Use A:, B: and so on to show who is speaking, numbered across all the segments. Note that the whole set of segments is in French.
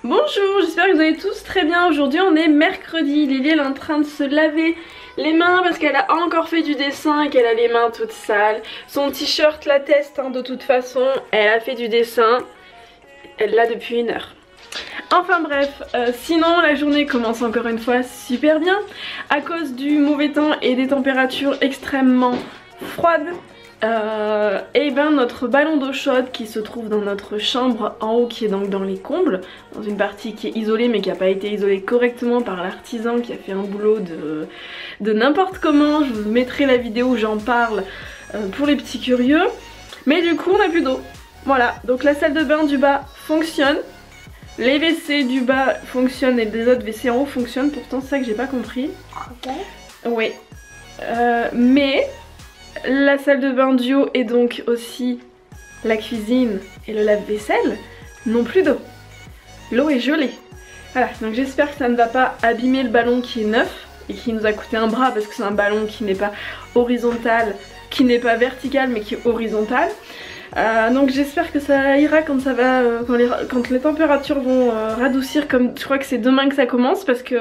A: Bonjour, j'espère que vous allez tous très bien. Aujourd'hui on est mercredi, Lily elle est en train de se laver les mains parce qu'elle a encore fait du dessin et qu'elle a les mains toutes sales. Son t-shirt l'atteste de toute façon, elle a fait du dessin, elle l'a depuis 1 heure. Enfin bref, sinon la journée commence encore une fois super bien. À cause du mauvais temps et des températures extrêmement froides, et ben notre ballon d'eau chaude qui se trouve dans notre chambre en haut, qui est donc dans les combles, dans une partie qui est isolée mais qui n'a pas été isolée correctement par l'artisan qui a fait un boulot de n'importe comment. Je vous mettrai la vidéo où j'en parle pour les petits curieux. Mais du coup on n'a plus d'eau. Voilà, donc la salle de bain du bas fonctionne. Les WC du bas fonctionnent et les autres WC en haut fonctionnent. Pourtant c'est ça que j'ai pas compris. Ok. Oui. Mais la salle de bain du haut et donc aussi la cuisine et le lave-vaisselle n'ont plus d'eau. L'eau est gelée. Voilà, donc j'espère que ça ne va pas abîmer le ballon qui est neuf et qui nous a coûté un bras parce que c'est un ballon qui n'est pas horizontal, qui n'est pas vertical mais qui est horizontal. Donc j'espère que ça ira quand ça va, quand les températures vont radoucir, comme je crois que c'est demain que ça commence, parce que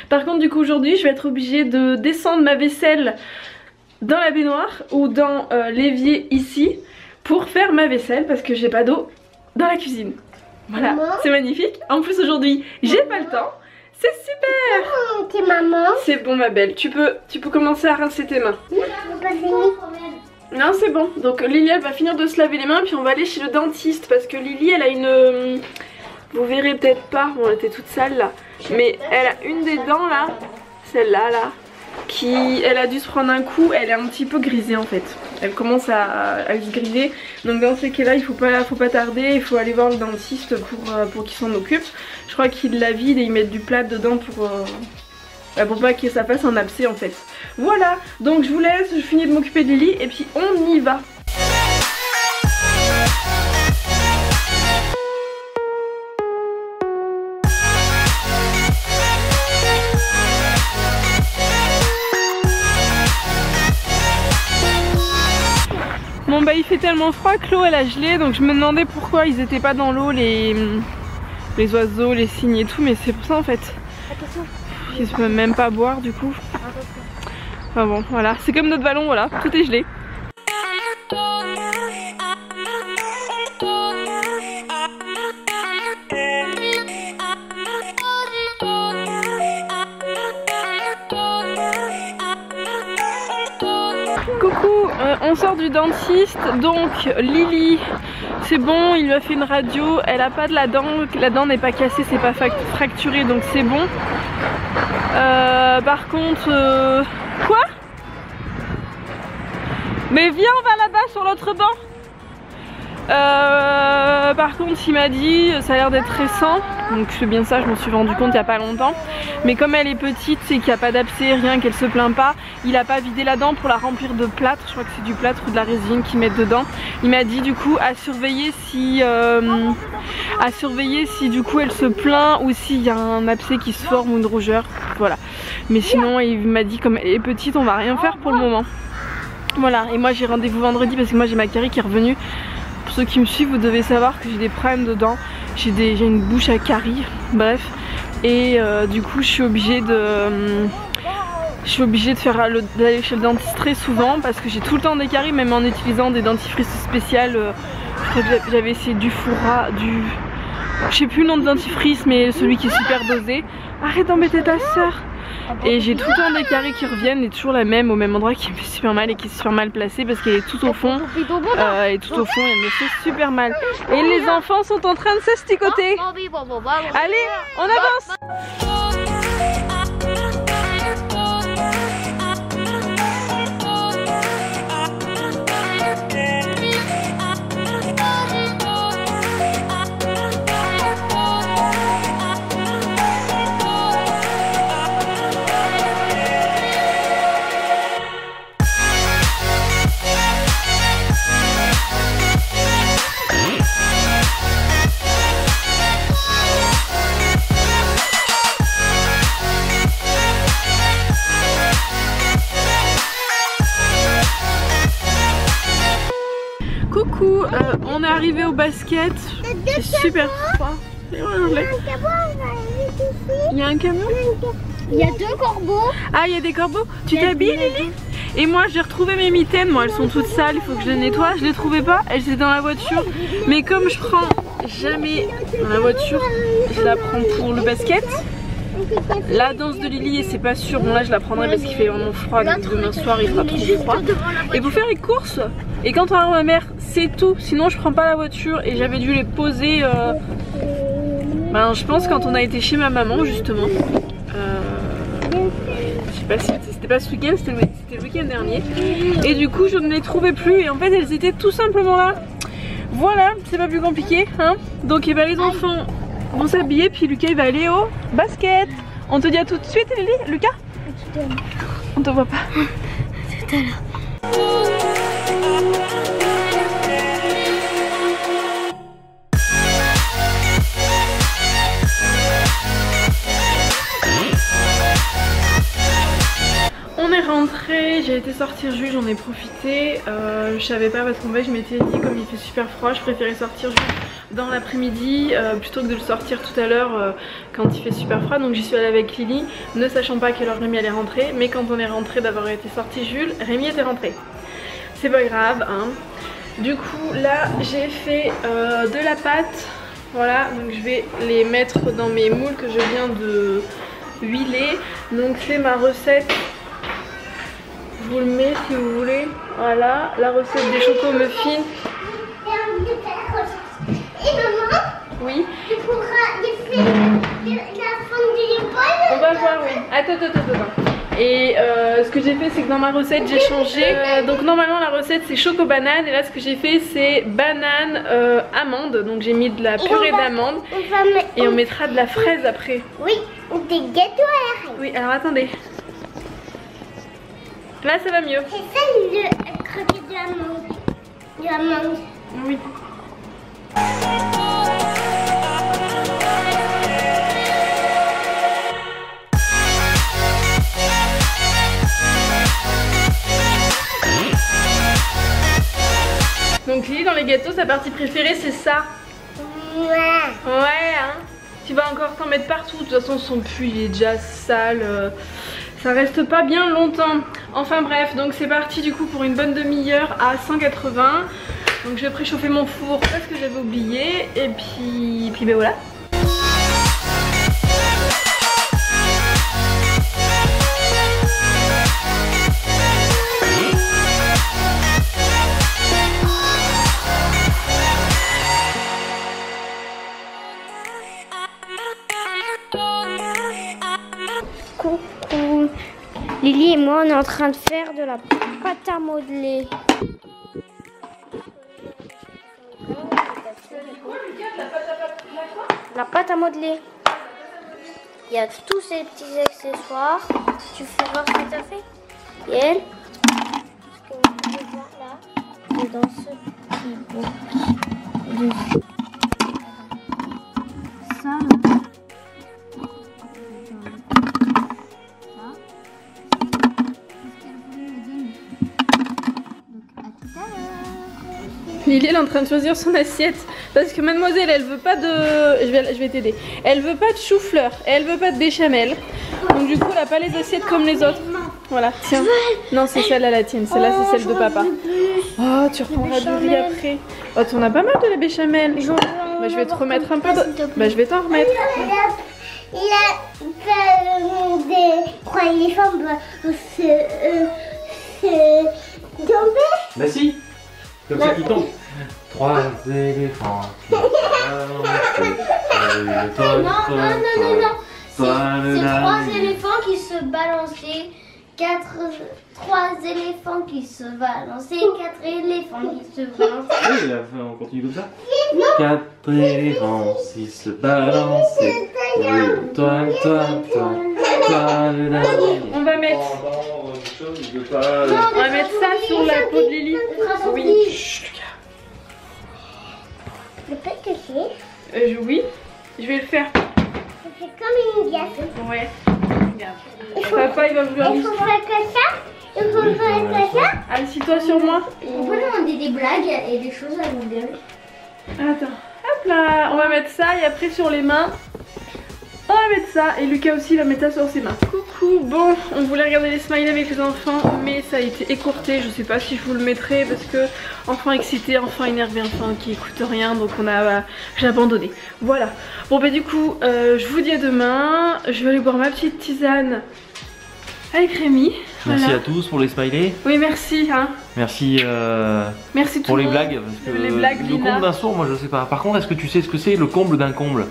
A: par contre du coup aujourd'hui je vais être obligée de descendre ma vaisselle dans la baignoire ou dans l'évier ici pour faire ma vaisselle parce que j'ai pas d'eau dans la cuisine. Voilà, c'est magnifique. En plus aujourd'hui j'ai pas le temps. C'est super.
B: T'es maman.
A: C'est bon ma belle, tu peux commencer à rincer tes mains. Non c'est bon, donc Lily elle va finir de se laver les mains puis on va aller chez le dentiste parce que Lily elle a une... Vous verrez peut-être pas, bon elle était toute sale là, mais elle a une des dents là, celle-là là, qui elle a dû se prendre un coup, elle est un petit peu grisée en fait. Elle commence à se griser, donc dans ces cas-là il faut pas tarder, il faut aller voir le dentiste pour qu'il s'en occupe. Je crois qu'il la vide et ils mettent du plâtre dedans pour pas que ça fasse un abcès en fait. Voilà, donc je vous laisse, je finis de m'occuper de Lily et puis on y va. Bon bah il fait tellement froid que l'eau elle a gelé, donc je me demandais pourquoi ils étaient pas dans l'eau les oiseaux, les cygnes et tout, mais c'est pour ça en fait. Ils se peuvent même pas boire du coup. Enfin bon voilà, c'est comme notre ballon, voilà, tout est gelé. Coucou, on sort du dentiste, donc Lily, c'est bon, il lui a fait une radio, elle a pas de la dent n'est pas cassée, c'est pas fracturé, donc c'est bon. Par contre, quoi? Mais viens, on va là-bas sur l'autre banc. Par contre il m'a dit, ça a l'air d'être récent, donc c'est bien ça, je m'en suis rendu compte il n'y a pas longtemps. Mais comme elle est petite et qu'il n'y a pas d'abcès, rien, qu'elle se plaint pas, il a pas vidé la dent pour la remplir de plâtre, je crois que c'est du plâtre ou de la résine qu'ils mettent dedans. Il m'a dit du coup à surveiller si du coup elle se plaint ou s'il y a un abcès qui se forme ou une rougeur, voilà. Mais sinon il m'a dit comme elle est petite on va rien faire pour le moment. Voilà, et moi j'ai rendez-vous vendredi parce que moi j'ai ma carie qui est revenue. Pour ceux qui me suivent, vous devez savoir que j'ai des problèmes de dents, j'ai une bouche à carie, bref. Et du coup je suis obligée d'aller chez le dentiste très souvent parce que j'ai tout le temps des caries, même en utilisant des dentifrices spéciales. J'avais essayé du Foura, je sais plus le nom de dentifrice, mais celui qui est super dosé. Arrête d'embêter ta soeur. Et j'ai tout le temps des caries qui reviennent et toujours la même au même endroit qui me fait super mal et qui est super mal placée parce qu'elle est tout au fond et tout au fond elle me fait super mal. Et les enfants sont en train de s'asticoter. Allez, on avance. Coucou, on est arrivé au basket, c'est super froid. Il y a un camion.
B: Il y a 2 corbeaux.
A: Ah, il y a des corbeaux. Tu t'habilles, Lily? Et moi, j'ai retrouvé mes mitaines. Moi, elles sont toutes sales. Il faut que je les nettoie. Je les trouvais pas. Elles étaient dans la voiture. Mais comme je prends jamais dans la voiture, je la prends pour le basket. La danse de Lily, c'est pas sûr. Bon, là, je la prendrai parce qu'il fait vraiment froid. Donc demain soir, il fera trop froid. Et pour faire les courses. Et quand on arrive à ma mère, c'est tout. Sinon, je prends pas la voiture. Et j'avais dû les poser. Ben, je pense quand on a été chez ma maman, justement. Je sais pas si c'était pas ce week-end, c'était le week-end dernier. Et du coup je ne les trouvais plus et en fait elles étaient tout simplement là. Voilà, c'est pas plus compliqué hein. Donc ben, les enfants vont s'habiller puis Lucas il va aller au basket. On te dit à tout de suite Lily, Lucas. On te voit pas. Tout à l'heure. On est rentré, j'ai été sortir Jules, j'en ai profité. Je savais pas parce qu'en fait je m'étais dit comme il fait super froid, je préférais sortir Jules dans l'après-midi plutôt que de le sortir tout à l'heure quand il fait super froid. Donc j'y suis allée avec Lily, ne sachant pas à quelle heure Rémi allait rentrer. Mais quand on est rentré d'avoir été sorti Jules, Rémi était rentré. C'est pas grave hein. Du coup là j'ai fait de la pâte. Voilà, donc je vais les mettre dans mes moules que je viens de huiler. Donc c'est ma recette. Je vous le mets si vous voulez. Voilà, la recette des choco-muffins.
B: Et maman,
A: Oui.
B: tu pourras faire la forme de l'épaule.
A: On va voir, oui. Attends. Et ce que j'ai fait, c'est que dans ma recette, j'ai changé. Donc normalement, la recette, c'est choco-banane. Et là, ce que j'ai fait, c'est banane amande. Donc j'ai mis de la purée d'amande. Et on mettra de la fraise après.
B: Oui, des gâteaux à la reine.
A: Oui, alors attendez. Là, ça va mieux.
B: C'est ça le croquet de l'amande. De l'amande.
A: Oui. Donc Lily, dans les gâteaux, sa partie préférée, c'est ça.
B: Ouais.
A: Ouais, hein. Tu vas encore t'en mettre partout. De toute façon, son puits, il est déjà sale. Ça reste pas bien longtemps. Enfin bref, donc c'est parti du coup pour une bonne demi-heure à 180. Donc je vais préchauffer mon four parce que j'avais oublié. Et puis ben voilà.
B: Coucou. Lily et moi on est en train de faire de la pâte à modeler. La pâte à modeler. Il y a tous ces petits accessoires. Tu fais voir ce que tu as fait. Et elle, ce que vous pouvez voir là, c'est dans ce petit bout. Ça,
A: Lily elle est en train de choisir son assiette parce que mademoiselle elle veut pas de... Je vais t'aider. Elle veut pas de chou-fleur et elle veut pas de béchamel. Donc du coup elle a pas les assiettes comme les autres. Voilà, tiens. Non c'est celle-là la tienne, celle-là c'est celle de papa. Oh tu reprendras du riz après. Oh tu en as pas mal de la béchamel. Bah je vais te remettre un peu de... Bah je vais t'en remettre.
B: Il a fait des 3 éléphants tomber.
C: Bah si, comme ça qui tombe. 3 éléphants qui
B: Non. C'est 3 éléphants qui se balançaient. 3 éléphants qui se balançaient. 4 éléphants qui se balançaient.
C: Oui, on continue comme ça. 4 éléphants qui se balançaient. Toi.
A: On va mettre... On va mettre ça sur la peau de Lily. Oui. Chut, Lucas.
B: Le fait que c'est.
A: Oui, je vais le faire.
B: Ça fait comme une glace.
A: Ouais. Regarde. Papa il va vouloir
B: Il faut faire que ça. Il faut faire que ça.
A: Assis-toi sur moi.
B: On peut demander des blagues et des choses à vous dire.
A: Attends. Hop là, on va mettre ça et après sur les mains, on va mettre ça. Et Lucas aussi va mettre ça sur ses mains. Coucou, bon, on voulait regarder les smileys avec les enfants, mais ça a été écourté. Je sais pas si je vous le mettrai parce que enfant excité, enfant énervé, enfant qui écoute rien, donc j'ai abandonné. Voilà. Bon bah du coup, je vous dis à demain. Je vais aller boire ma petite tisane avec Rémi.
C: Merci
A: voilà.
C: à tous pour les smileys.
A: Oui, merci. Hein.
C: Merci,
A: merci
C: pour les blagues. Parce que
A: les blagues,
C: le comble d'un sourd, moi je sais pas. Par contre, est-ce que tu sais ce que c'est le comble d'un comble?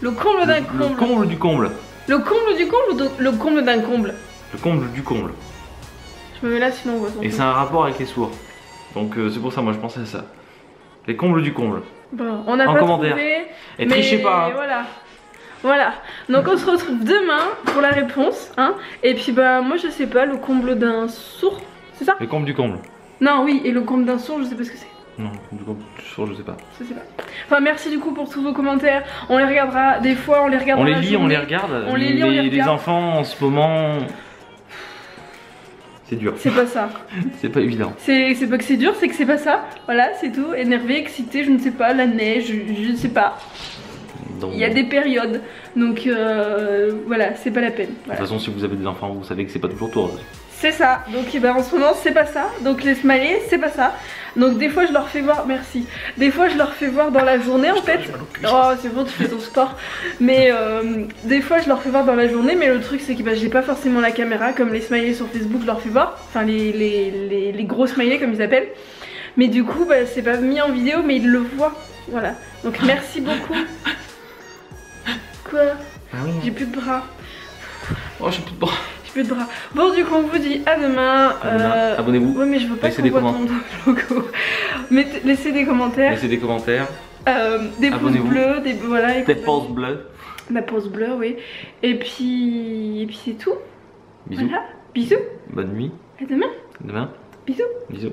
A: Le comble d'un comble.
C: Le comble du comble.
A: Le comble du comble ou le comble d'un comble?
C: Le comble du comble.
A: Je me mets là sinon on voit.
C: Et c'est un rapport avec les sourds. Donc c'est pour ça, moi je pensais à ça. Les combles du comble.
A: Bon, on a
C: en
A: pas
C: commentaire.
A: trouvé.
C: Et trichez pas. Hein.
A: Voilà. Voilà. Donc on se retrouve demain pour la réponse. Hein. Et puis bah moi je sais pas, le comble d'un sourd, c'est ça?
C: Le comble du comble.
A: Non, oui, et le comble d'un sourd, je sais pas ce que c'est.
C: Non, du comble du sourd, je sais pas.
A: Je sais pas. Enfin merci du coup pour tous vos commentaires. On les regardera des fois, on les regardera.
C: On les lit, on les regarde.
A: On les lit, on les regarde.
C: Les enfants en ce moment, c'est dur.
A: C'est pas ça.
C: C'est pas évident.
A: C'est pas que c'est dur, c'est que c'est pas ça. Voilà, c'est tout. Énervé, excité, je ne sais pas, la neige, je ne sais pas.
C: Donc,
A: il y a des périodes, donc voilà, c'est pas la peine. Voilà.
C: De toute façon, si vous avez des enfants, vous savez que c'est pas toujours tout.
A: C'est ça, donc ben, en ce moment c'est pas ça, donc les smileys c'est pas ça. Donc des fois je leur fais voir, merci, des fois je leur fais voir dans la journée en fait. Oh c'est bon, tu fais ton sport. Mais des fois je leur fais voir dans la journée, mais le truc c'est que bah, j'ai pas forcément la caméra, comme les smileys sur Facebook je leur fais voir. Enfin les gros smileys comme ils appellent. Mais du coup bah, c'est pas mis en vidéo mais ils le voient, voilà. Donc merci beaucoup. Quoi?
C: Ah oui.
A: J'ai plus de bras.
C: Oh j'ai plus de bras.
A: Plus de bras. Bon du coup on vous dit à demain.
C: Abonnez-vous.
A: Ouais mais je veux pas qu'on voit ton logo. Laissez des commentaires.
C: Laissez des commentaires.
A: Des pouces bleus, des voilà.
C: Des pouces bleus.
A: La pouce bleue oui. Et puis c'est tout.
C: Bisous.
A: Voilà. Bisous.
C: Bonne nuit.
A: À demain.
C: Demain.
A: Bisous.
C: Bisous.